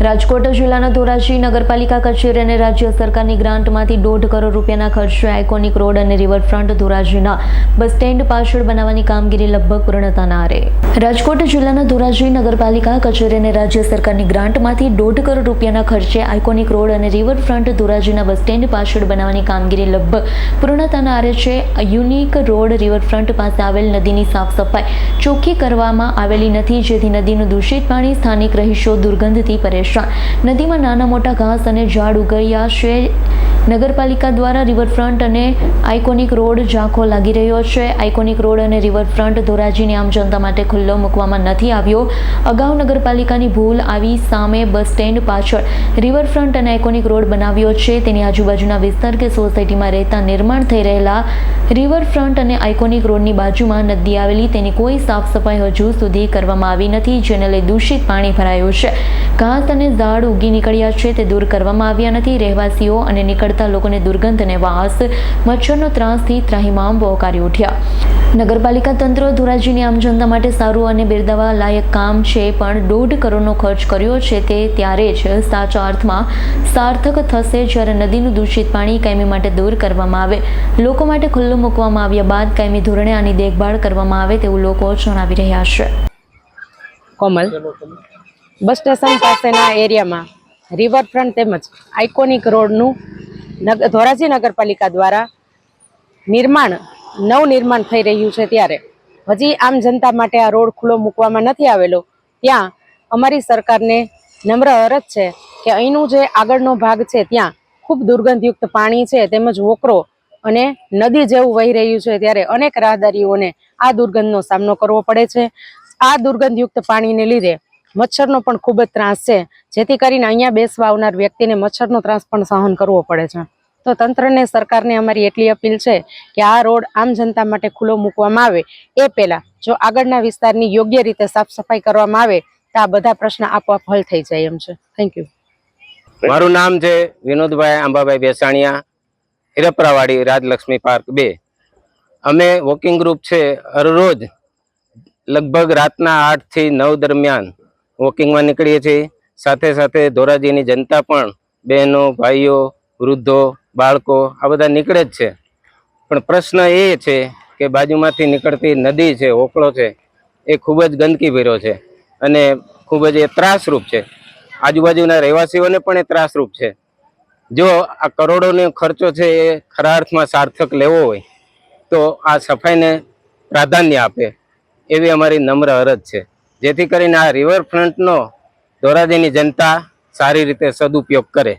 રાજકોટ જિલ્લાના ધોરાજી નગરપાલિકા કચેરી અને રાજ્ય સરકારની ગ્રાન્ટમાંથી 1.5 કરોડ રૂપિયાના ખર્ચે આઇકોનિક રોડ અને રિવરફ્રન્ટ ધોરાજીના બસ સ્ટેન્ડ પાછળ બનાવવાની કામગીરી લગભગ પૂર્ણતાના આરે. રાજકોટ જિલ્લાના ધોરાજી નગરપાલિકા કચેરી અને રાજ્ય સરકારની ગ્રાન્ટમાંથી 1.5 કરોડ રૂપિયાના ખર્ચે આઇકોનિક રોડ અને રિવરફ્રન્ટ ધોરાજીના બસ સ્ટેન્ડ પાછળ બનાવવાની કામગીરી લગભગ પૂર્ણતાના આરે છે. યુનિક રોડ રિવરફ્રન્ટ પાસે આવેલ નદીની સાફ સફાઈ ચોખ્ખી કરવામાં આવેલી નથી, જેથી નદીનું દૂષિત પાણી સ્થાનિક રહીશો દુર્ગંધથી પરેશાન. નદીમાં નાના મોટા ઘાસ અને ઝાડ ઉગર્યા છે. નગરપાલિકા દ્વારા રિવરફ્રન્ટ અને આઇકોનિક રોડ ઝાંખો લાગી રહ્યો છે. આઇકોનિક રોડ અને રિવરફ્રન્ટ ધોરાજીની આમ જનતા માટે ખુલ્લો મૂકવામાં નથી આવ્યો. અગાઉ નગરપાલિકાની ભૂલ આવી સામે બસ સ્ટેન્ડ પાછળ રિવરફ્રન્ટ અને આઇકોનિક રોડ બનાવ્યો છે. તેની આજુબાજુના વિસ્તાર કે સોસાયટીમાં રહેતા નિર્માણ થઈ રહેલા રિવરફ્રન્ટ અને આઇકોનિક રોડની બાજુમાં નદી આવેલી, તેની કોઈ સાફ સફાઈ હજુ સુધી કરવામાં આવી નથી, જેને લઈ દૂષિત પાણી ભરાયું છે. ઘાસ અને ઝાડ ઉગી નીકળ્યા છે, તે દૂર કરવામાં આવ્યા નથી. રહેવાસીઓ અને નીકળતા લોકોને દુર્ગંધ અને વાસ, મચ્છરનો ત્રાસથી ત્રાહિમામ પોકારી ઉઠ્યા. નગરપાલિકા તંત્ર ધોરાજીની આમ જનતા માટે સારું અને બિરદાવવા લાયક કામ છે, પણ 1.5 કરોડનો ખર્ચ કર્યો છે તે ત્યારે જ સાચા અર્થમાં સાર્થક થશે જ્યારે નદીનું દૂષિત પાણી કાયમી માટે દૂર કરવામાં આવે. લોકો માટે ખુલ્લું મૂકવામાં આવ્યા બાદ કાયમી ધોરણે આની દેખભાળ કરવામાં આવે તેવું લોકો જણાવી રહ્યા છે. કોમલ, બસ સ્ટેશન પાસેના એરિયામાં રિવરફ્રન્ટ તેમજ આઇકોનિક રોડનું ધોરાજી નગરપાલિકા દ્વારા નવનિર્માણ થઈ રહ્યું છે, ત્યારે હજી આમ જનતા માટે આ રોડ ખુલ્લો મૂકવામાં નથી આવેલો. ત્યાં અમારી સરકારને નમ્ર અરજ છે કે અહીંનું જે આગળનો ભાગ છે ત્યાં ખૂબ દુર્ગંધયુક્ત પાણી છે, તેમજ વોકરો અને નદી જેવું વહી રહ્યું છે, ત્યારે અનેક રાહદારીઓને આ દુર્ગંધનો સામનો કરવો પડે છે. આ દુર્ગંધયુક્ત પાણીને લીધે મચ્છરનો પણ ખૂબ જ ત્રાસ છે, જેથી કરીને અહીંયા બેસવા આવનાર વ્યક્તિને મચ્છરનો ત્રાસ પણ સહન કરવો પડે છે. તો તંત્રને, સરકારને અમારી એટલી અપીલ છે કે આ રોડ આમ જનતા માટે ખુલ્લો મૂકવામાં આવે એ પહેલા જો આગળના વિસ્તારની યોગ્ય રીતે સાફ સફાઈ કરવામાં આવે તો આ બધા પ્રશ્ન આપોઆપ હલ થઈ જાય એમ છે. Thank you. મારું નામ છે વિનોદભાઈ આંબાભાઈ બેસાણીયા, હિરપરાવાડી, રાજલક્ષ્મી પાર્ક 2. અમે વોકિંગ ગ્રુપ છે, હરરોજ લગભગ રાતના 8 થી 9 દરમિયાન વોકિંગમાં નીકળીએ છીએ. સાથે સાથે ધોરાજીની જનતા પણ, બહેનો, ભાઈઓ, વૃદ્ધો, બાળકો આ બધા નીકળે જ છે. પણ પ્રશ્ન એ છે કે બાજુમાંથી નીકળતી નદી છે, ઓકળો છે, એ ખૂબ જ ગંદકી ભર્યો છે અને ખૂબ જ એ ત્રાસરૂપ છે. આજુબાજુના રહેવાસીઓને પણ એ ત્રાસરૂપ છે. જો આ કરોડોનો ખર્ચો છે એ ખરા અર્થમાં સાર્થક લેવો હોય તો આ સફાઈને પ્રાધાન્ય આપે એવી અમારી નમ્ર અરજ છે, જેથી કરીને આ રિવરફ્રન્ટનો ધોરાજીની જનતા સારી રીતે સદુપયોગ કરે.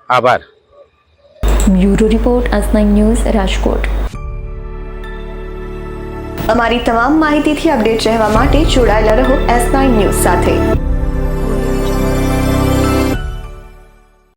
આભાર. Bureau report, S9 news, Rajkot. અમારી તમામ માહિતીથી અપડેટ રહેવા માટે જોડાયેલા રહો S9 ન્યૂઝ સાથે.